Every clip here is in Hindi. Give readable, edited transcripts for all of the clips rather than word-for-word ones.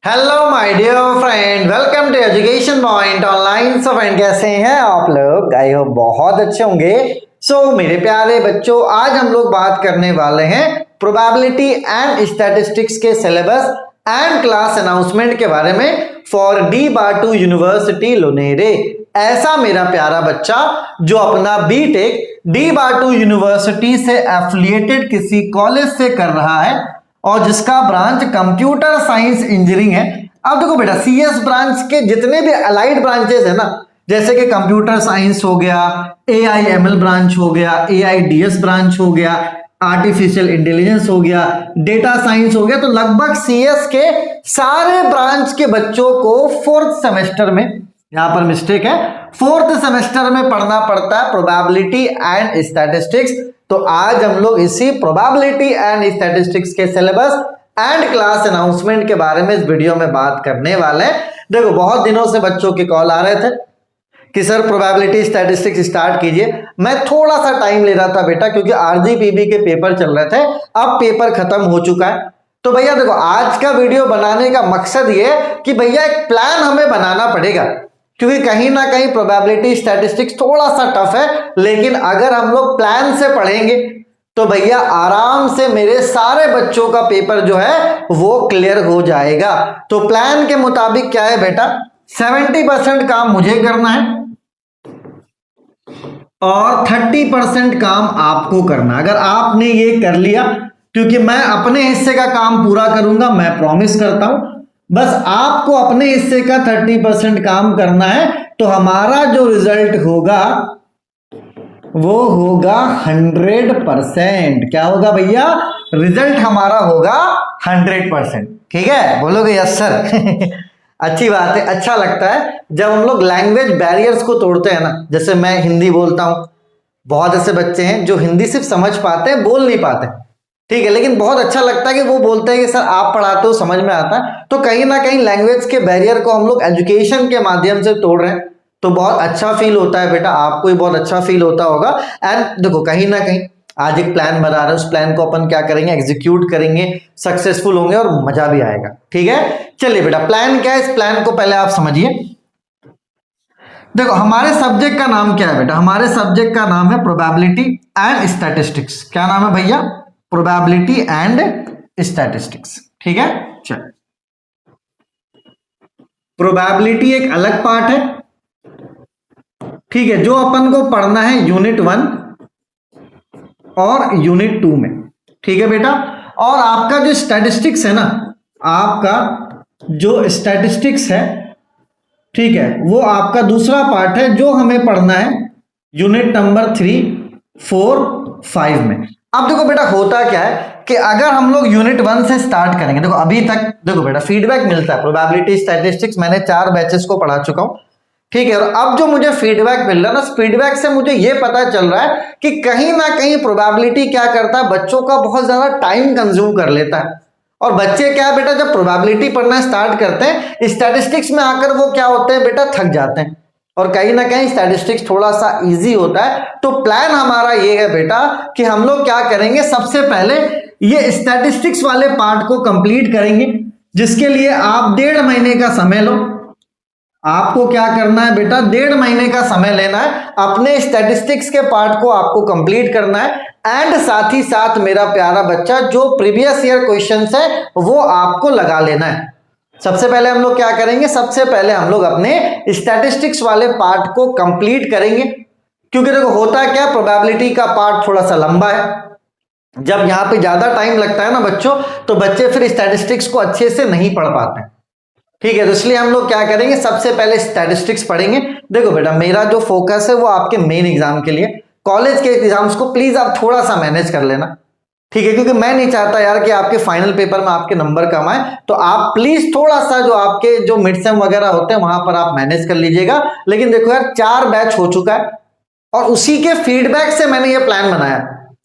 Hello my dear friend, welcome to education point online. So friend, कैसे हैं आप लोग? आई होप बहुत अच्छे होंगे। मेरे प्यारे बच्चों, आज हम लोग बात करने वाले हैं प्रोबेबिलिटी एंड स्टैटिस्टिक्स के सिलेबस एंड क्लास अनाउंसमेंट के बारे में फॉर डी बाटू यूनिवर्सिटी लोनेरे। ऐसा मेरा प्यारा बच्चा जो अपना बीटेक डी बाटू यूनिवर्सिटी से एफिलिएटेड किसी कॉलेज से कर रहा है और जिसका ब्रांच कंप्यूटर साइंस इंजीनियरिंग है। अब देखो बेटा, सीएस ब्रांच के जितने भी अलाइड ब्रांचेस है ना, जैसे कि कंप्यूटर साइंस हो गया, एआईएमएल ब्रांच हो गया, एआईडीएस ब्रांच हो गया, आर्टिफिशियल इंटेलिजेंस हो गया, डेटा साइंस हो गया, तो लगभग सीएस के सारे ब्रांच के बच्चों को फोर्थ सेमेस्टर में, यहां पर मिस्टेक है, फोर्थ सेमेस्टर में पढ़ना पड़ता है प्रोबेबिलिटी एंड स्टैटिस्टिक्स। तो आज हम लोग इसी प्रोबेबिलिटी एंड स्टैटिस्टिक्स के सिलेबस एंड क्लास अनाउंसमेंट के बारे में इस वीडियो में बात करने वाले हैं। देखो, बहुत दिनों से बच्चों के कॉल आ रहे थे कि सर प्रोबेबिलिटी स्टैटिस्टिक्स स्टार्ट कीजिए। मैं थोड़ा सा टाइम ले रहा था बेटा, क्योंकि आरजीपीबी के पेपर चल रहे थे। अब पेपर खत्म हो चुका है, तो भैया देखो, आज का वीडियो बनाने का मकसद ये कि भैया एक प्लान हमें बनाना पड़ेगा, क्योंकि कहीं ना कहीं प्रोबेबिलिटी स्टैटिस्टिक्स थोड़ा सा टफ है, लेकिन अगर हम लोग प्लान से पढ़ेंगे तो भैया आराम से मेरे सारे बच्चों का पेपर जो है वो क्लियर हो जाएगा। तो प्लान के मुताबिक क्या है बेटा, 70% काम मुझे करना है और 30% काम आपको करना। अगर आपने ये कर लिया, क्योंकि मैं अपने हिस्से का काम पूरा करूंगा, मैं प्रॉमिस करता हूं, बस आपको अपने हिस्से का 30% काम करना है, तो हमारा जो रिजल्ट होगा वो होगा 100%। क्या होगा भैया? रिजल्ट हमारा होगा 100%। ठीक है, बोलोगे यस सर? अच्छी बात है, अच्छा लगता है जब हम लोग लैंग्वेज बैरियर्स को तोड़ते हैं ना। जैसे मैं हिंदी बोलता हूं, बहुत ऐसे बच्चे हैं जो हिंदी सिर्फ समझ पाते हैं, बोल नहीं पाते, ठीक है, लेकिन बहुत अच्छा लगता है कि वो बोलते हैं कि सर आप पढ़ाते हो, समझ में आता है। तो कहीं ना कहीं लैंग्वेज के बैरियर को हम लोग एजुकेशन के माध्यम से तोड़ रहे हैं, तो बहुत अच्छा फील होता है बेटा, आपको भी बहुत अच्छा फील होता होगा। एंड देखो, कहीं ना कहीं आज एक प्लान बना रहे हैं, उस प्लान को अपन क्या करेंगे, एग्जीक्यूट करेंगे, सक्सेसफुल होंगे और मजा भी आएगा। ठीक है, चलिए बेटा, प्लान क्या है, इस प्लान को पहले आप समझिए। देखो, हमारे सब्जेक्ट का नाम क्या है बेटा? हमारे सब्जेक्ट का नाम है प्रोबेबिलिटी एंड स्टैटिस्टिक्स। क्या नाम है भैया? Probability and statistics. ठीक है, चल, प्रोबेबिलिटी एक अलग पार्ट है, ठीक है, जो अपन को पढ़ना है यूनिट 1 और यूनिट 2 में। ठीक है बेटा, और आपका जो स्टैटिस्टिक्स है ना, आपका जो स्टैटिस्टिक्स है, ठीक है, वो आपका दूसरा पार्ट है जो हमें पढ़ना है यूनिट नंबर 3, 4, 5 में। अब देखो बेटा, होता क्या है कि अगर हम लोग यूनिट 1 से स्टार्ट करेंगे, देखो अभी तक देखो बेटा फीडबैक मिलता है, प्रोबेबिलिटी स्टैटिस्टिक्स मैंने 4 बैचेस को पढ़ा चुका हूं, ठीक है, और अब जो मुझे फीडबैक मिल रहा है ना, फीडबैक से मुझे ये पता चल रहा है कि कहीं ना कहीं प्रोबेबिलिटी क्या करता है, बच्चों का बहुत ज्यादा टाइम कंज्यूम कर लेता है। और बच्चे क्या है बेटा, जब प्रोबेबिलिटी पढ़ना स्टार्ट करते हैं, स्टैटिस्टिक्स में आकर वो क्या होते हैं बेटा, थक जाते हैं। और कहीं ना कहीं स्टैटिस्टिक्स थोड़ा सा इजी होता है। तो प्लान हमारा ये है बेटा कि हम लोग क्या करेंगे, सबसे पहले ये स्टैटिस्टिक्स वाले पार्ट को कंप्लीट करेंगे, जिसके लिए आप 1.5 महीने का समय लो। आपको क्या करना है बेटा, 1.5 महीने का समय लेना है, अपने स्टैटिस्टिक्स के पार्ट को आपको कंप्लीट करना है। एंड साथ ही साथ मेरा प्यारा बच्चा, जो प्रीवियस ईयर क्वेश्चंस है वो आपको लगा लेना है। सबसे पहले हम लोग क्या करेंगे, सबसे पहले हम लोग अपने स्टैटिस्टिक्स वाले पार्ट को कंप्लीट करेंगे, क्योंकि देखो होता क्या, प्रोबेबिलिटी का पार्ट थोड़ा सा लंबा है। जब यहाँ पे ज्यादा टाइम लगता है ना बच्चों, तो बच्चे फिर स्टैटिस्टिक्स को अच्छे से नहीं पढ़ पाते। ठीक है, तो इसलिए हम लोग क्या करेंगे, सबसे पहले स्टैटिस्टिक्स पढ़ेंगे। देखो बेटा, मेरा जो फोकस है वो आपके मेन एग्जाम के लिए, कॉलेज के एग्जाम्स को प्लीज आप थोड़ा सा मैनेज कर लेना, ठीक है, क्योंकि मैं नहीं चाहता यार कि आपके फाइनल पेपर में आपके नंबर कम आए। तो आप प्लीज थोड़ा सा जो आपके जो मिड सेम वगैरह होते हैं वहां पर आप मैनेज कर लीजिएगा। लेकिन देखो यार, 4 बैच हो चुका है और उसी के फीडबैक से मैंने ये प्लान बनाया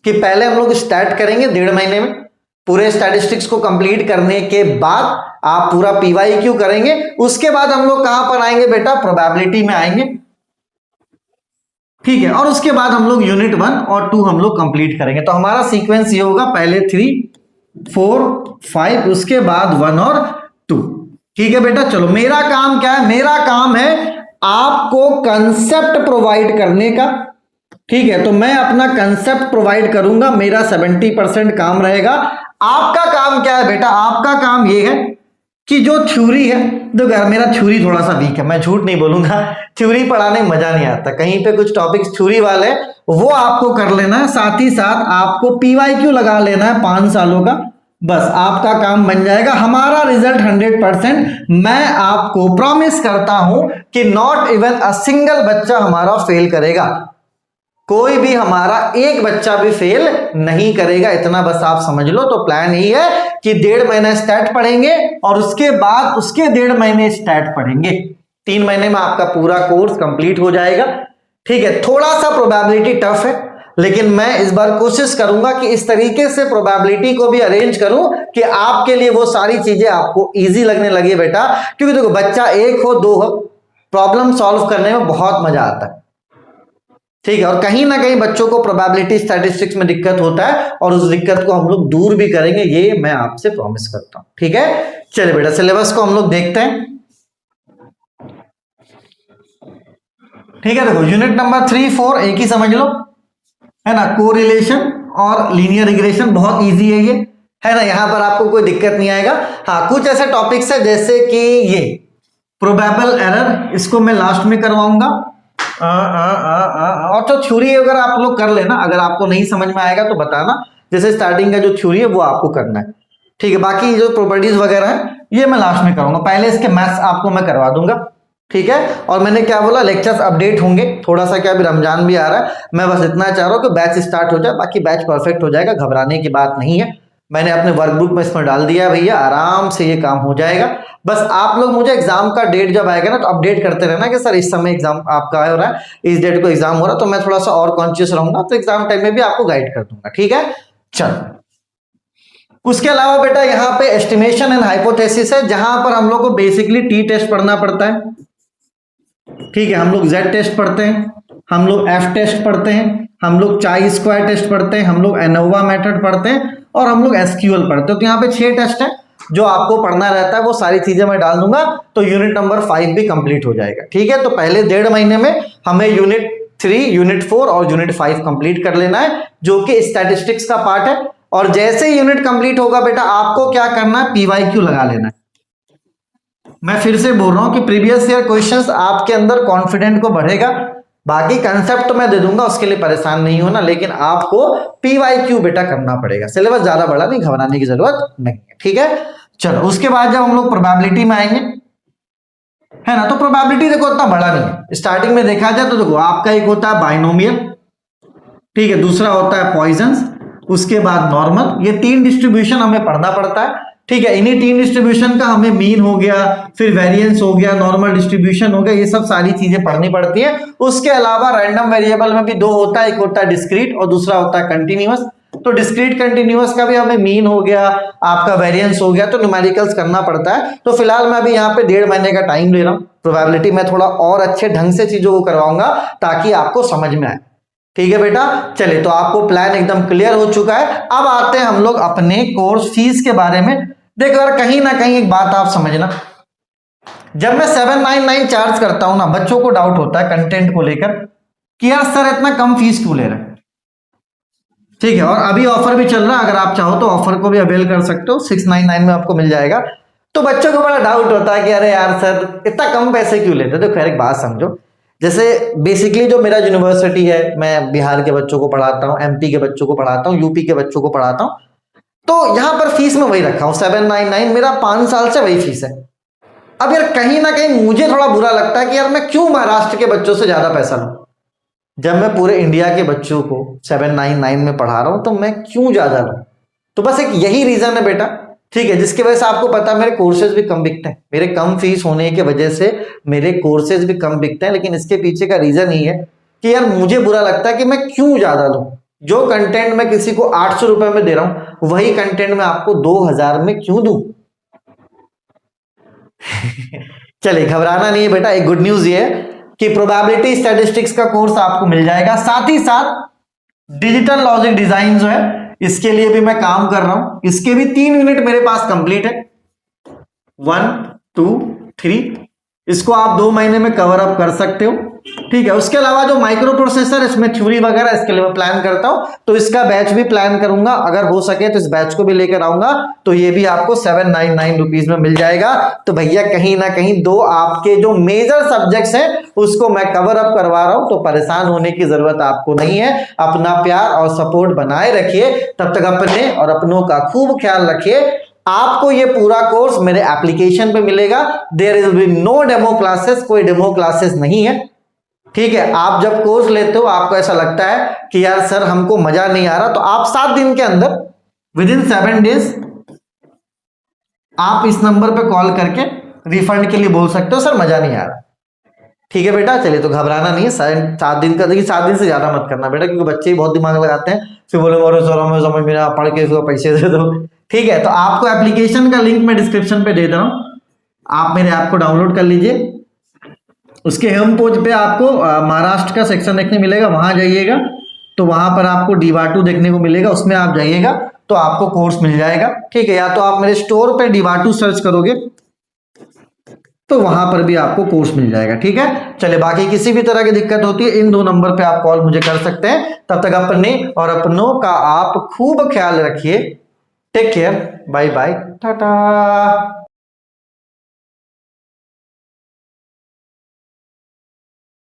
कि पहले हम लोग स्टार्ट करेंगे 1.5 महीने में, पूरे स्टैटिस्टिक्स को कंप्लीट करने के बाद आप पूरा PYQ करेंगे। उसके बाद हम लोग कहां पर आएंगे बेटा, प्रोबेबिलिटी में आएंगे, ठीक है, और उसके बाद हम लोग यूनिट 1 और 2 हम लोग कंप्लीट करेंगे। तो हमारा सीक्वेंस ये होगा, पहले 3, 4, 5, उसके बाद 1 और 2। ठीक है बेटा, चलो मेरा काम क्या है, मेरा काम है आपको कंसेप्ट प्रोवाइड करने का। ठीक है, तो मैं अपना कंसेप्ट प्रोवाइड करूंगा, मेरा 70% काम रहेगा। आपका काम क्या है बेटा, आपका काम ये है कि जो थ्योरी है, देखो यार मेरा थ्योरी थोड़ा सा वीक है, मैं झूठ नहीं बोलूंगा, थ्योरी पढ़ाने में मजा नहीं आता, कहीं पे कुछ टॉपिक्स थ्योरी वाले वो आपको कर लेना है, साथ ही साथ आपको पीवाईक्यू लगा लेना है 5 सालों का, बस आपका काम बन जाएगा। हमारा रिजल्ट 100%, मैं आपको प्रॉमिस करता हूं कि नॉट इवन अ सिंगल बच्चा हमारा फेल करेगा, कोई भी हमारा एक बच्चा भी फेल नहीं करेगा, इतना बस आप समझ लो। तो प्लान यही है कि 1.5 महीना स्टैट पढ़ेंगे और उसके बाद उसके 1.5 महीने स्टैट पढ़ेंगे, 3 महीने में आपका पूरा कोर्स कंप्लीट हो जाएगा। ठीक है, थोड़ा सा प्रोबेबिलिटी टफ है, लेकिन मैं इस बार कोशिश करूंगा कि इस तरीके से प्रोबेबिलिटी को भी अरेंज करूं कि आपके लिए वो सारी चीजें आपको इजी लगने लगे बेटा, क्योंकि देखो बच्चा 1 हो 2 हो, प्रॉब्लम सॉल्व करने में बहुत मजा आता है। ठीक है, और कहीं ना कहीं बच्चों को प्रोबेबिलिटी स्टैटिस्टिक्स में दिक्कत होता है, और उस दिक्कत को हम लोग दूर भी करेंगे, ये मैं आपसे प्रॉमिस करता हूं। ठीक है, चलिए बेटा सिलेबस को हम लोग देखते हैं। ठीक है, देखो यूनिट नंबर 3, 4 एक ही समझ लो, है ना, कोरिलेशन और लीनियर रिग्रेशन बहुत इजी है ये, है ना, यहां पर आपको कोई दिक्कत नहीं आएगा। हाँ, कुछ ऐसे टॉपिक्स है जैसे कि ये प्रोबेबल एरर, इसको मैं लास्ट में करवाऊंगा। और तो थ्योरी अगर आप लोग कर लेना, अगर आपको नहीं समझ में आएगा तो बताना, जैसे स्टार्टिंग का जो थ्योरी है वो आपको करना है। ठीक है, बाकी जो प्रॉपर्टीज वगैरह है ये मैं लास्ट में करूंगा, पहले इसके मैथ्स आपको मैं करवा दूंगा। ठीक है, और मैंने क्या बोला, लेक्चर्स अपडेट होंगे, थोड़ा सा क्या अभी रमजान भी आ रहा है, मैं बस इतना चाह रहा हूँ कि बैच स्टार्ट हो जाए, बाकी बैच परफेक्ट हो जाएगा, घबराने की बात नहीं है। मैंने अपने वर्कबुक में इसमें डाल दिया है भैया, आराम से ये काम हो जाएगा। बस आप लोग मुझे एग्जाम का डेट जब आएगा ना तो अपडेट करते रहना कि सर इस समय एग्जाम आपका हो रहा है, इस डेट को एग्जाम हो रहा है, तो मैं थोड़ा सा और कॉन्शियस रहूंगा, तो एग्जाम टाइम में भी आपको गाइड कर दूंगा। ठीक है, चलो उसके अलावा बेटा यहाँ पे एस्टिमेशन एंड हाइपोथेसिस है, जहां पर हम लोग को बेसिकली टी टेस्ट पढ़ना पड़ता है। ठीक है, हम लोग जेड टेस्ट पढ़ते हैं, हम लोग एफ टेस्ट पढ़ते हैं, हम लोग चाई स्क्वायर टेस्ट पढ़ते हैं, हम लोग एनोवा मेथड पढ़ते हैं, और हम लोग एसक्यूएल पढ़ते हैं। तो यहाँ पे 6 टेस्ट है जो आपको पढ़ना रहता है, वो सारी चीजें मैं डाल दूंगा, तो यूनिट नंबर 5 भी कंप्लीट हो जाएगा। ठीक है, तो पहले 1.5 महीने में हमें यूनिट 3, यूनिट 4 और यूनिट 5 कंप्लीट कर लेना है, जो कि स्टैटिस्टिक्स का पार्ट है। और जैसे यूनिट कंप्लीट होगा बेटा, आपको क्या करना है, पीवाईक्यू लगा लेना है। मैं फिर से बोल रहा हूं कि प्रीवियस ईयर क्वेश्चंस आपके अंदर कॉन्फिडेंट को बढ़ेगा, बाकी कंसेप्ट तो मैं दे दूंगा, उसके लिए परेशान नहीं होना, लेकिन आपको पीवाईक्यू बेटा करना पड़ेगा। सिलेबस ज्यादा बड़ा नहीं, घबराने की जरूरत नहीं है। ठीक है, चलो उसके बाद जब हम लोग प्रोबेबिलिटी में आएंगे, है ना, तो प्रोबेबिलिटी देखो इतना बड़ा नहीं है। स्टार्टिंग में देखा जाए तो देखो आपका एक होता है बाइनोमियल, ठीक है, दूसरा होता है पॉइजन्स, उसके बाद नॉर्मल, ये 3 डिस्ट्रीब्यूशन हमें पढ़ना पड़ता है। ठीक है, इन्हीं 3 डिस्ट्रीब्यूशन का हमें मीन हो गया, फिर वेरिएंस हो गया, नॉर्मल डिस्ट्रीब्यूशन हो गया, ये सब सारी चीजें पढ़नी पड़ती है। उसके अलावा रैंडम वेरिएबल में भी 2 होता है, एक होता है डिस्क्रीट और दूसरा होता है कंटिन्यूअस। तो डिस्क्रीट कंटिन्यूअस का भी हमें मीन हो गया, आपका वेरिएंस हो गया, तो न्यूमेरिकल्स करना पड़ता है। तो फिलहाल मैं अभी यहाँ पे 1.5 महीने का टाइम ले रहा हूँ, प्रोबेबिलिटी में थोड़ा और अच्छे ढंग से चीजों को करवाऊंगा ताकि आपको समझ में आए। ठीक है बेटा, चलिए तो आपको प्लान एकदम क्लियर हो चुका है। अब आते हैं हम लोग अपने कोर्स फीस के बारे में। देखो यार कहीं ना कहीं एक बात आप समझना, जब मैं 799 चार्ज करता हूं ना, बच्चों को डाउट होता है कंटेंट को लेकर कि यार सर इतना कम फीस क्यों ले रहे हैं। ठीक है, और अभी ऑफर भी चल रहा है, अगर आप चाहो तो ऑफर को भी अवेल कर सकते हो, 699 में आपको मिल जाएगा। तो बच्चों को बड़ा डाउट होता है कि अरे यार सर इतना कम पैसे क्यों लेते। तो खैर एक बात समझो, जैसे बेसिकली जो मेरा यूनिवर्सिटी है, मैं बिहार के बच्चों को पढ़ाता हूँ, एमपी के बच्चों को पढ़ाता हूँ, यूपी के बच्चों को पढ़ाता हूँ, तो यहां पर फीस में वही रखा हूं 799, मेरा 5 साल से वही फीस है। अब यार कहीं ना कहीं मुझे थोड़ा बुरा लगता है कि यार मैं क्यों महाराष्ट्र के बच्चों से ज्यादा पैसा लूं, जब मैं पूरे इंडिया के बच्चों को 799 में पढ़ा रहा हूं, तो मैं क्यों ज्यादा लूं। तो बस एक यही रीजन है बेटा, ठीक है, जिसकी वजह से आपको पता है मेरे कोर्सेज भी कम बिकते हैं, मेरे कम फीस होने की वजह से मेरे कोर्सेज भी कम बिकते हैं। लेकिन इसके पीछे का रीजन ही है कि यार मुझे बुरा लगता है कि मैं क्यों ज्यादा लूं। जो कंटेंट मैं किसी को 800 रुपए में दे रहा हूं, वही कंटेंट मैं आपको 2000 में क्यों दूं। चलिए घबराना नहीं है बेटा, एक गुड न्यूज ये है कि प्रोबेबिलिटी स्टैटिस्टिक्स का कोर्स आपको मिल जाएगा, साथ ही साथ डिजिटल लॉजिक डिजाइन जो है इसके लिए भी मैं काम कर रहा हूं। इसके भी 3 यूनिट मेरे पास कंप्लीट है, 1, 2 3, इसको आप 2 महीने में कवर अप कर सकते हो, ठीक है। उसके अलावा जो माइक्रो प्रोसेसर, इसमें थ्योरी वगैरह, इसके लिए मैं प्लान करता हूं, तो इसका बैच भी प्लान करूंगा, अगर हो सके तो इस बैच को भी लेकर आऊंगा, तो ये भी आपको 799 रुपीज में मिल जाएगा। तो भैया कहीं ना कहीं 2 आपके जो मेजर सब्जेक्ट्स हैं उसको मैं कवर अप करवा रहा हूं, तो परेशान होने की जरूरत आपको नहीं है। अपना प्यार और सपोर्ट बनाए रखिए, तब तक अपने और अपनों का खूब ख्याल रखिए। आपको ये पूरा कोर्स मेरे एप्लीकेशन पे मिलेगा, there is be no demo classes, कोई डेमो क्लासेस नहीं है, ठीक है। आप जब कोर्स लेते हो आपको ऐसा लगता है कि यार सर हमको मजा नहीं आ रहा, तो आप 7 दिन के अंदर विद इन 7 डेज आप इस नंबर पे कॉल करके रिफंड के लिए बोल सकते हो सर मजा नहीं आ रहा, ठीक है बेटा। चलिए, तो घबराना नहीं है, 7 दिन का, देखिए 7 दिन से ज्यादा मत करना बेटा, क्योंकि बच्चे ही बहुत दिमाग लगाते हैं, फिर बोले और सर हमें समझ में ना, पढ़ के इसको पैसे दे दो, ठीक है। तो आपको एप्लीकेशन का लिंक मैं डिस्क्रिप्शन पे दे दे रहा हूं, आप मेरे ऐप को डाउनलोड कर लीजिए। उसके होम पेज पे आपको महाराष्ट्र का सेक्शन देखने मिलेगा, वहां जाइएगा, तो वहां पर आपको DivaTo देखने को मिलेगा, उसमें आप जाइएगा तो आपको कोर्स मिल जाएगा, ठीक है। या तो आप मेरे स्टोर पे DivaTo सर्च करोगे तो वहां पर भी आपको कोर्स मिल जाएगा, ठीक है। चले, बाकी किसी भी तरह की दिक्कत होती है इन 2 नंबर पे आप कॉल मुझे कर सकते हैं। तब तक अपने और अपनों का आप खूब ख्याल रखिए। Take care, bye bye, Tata.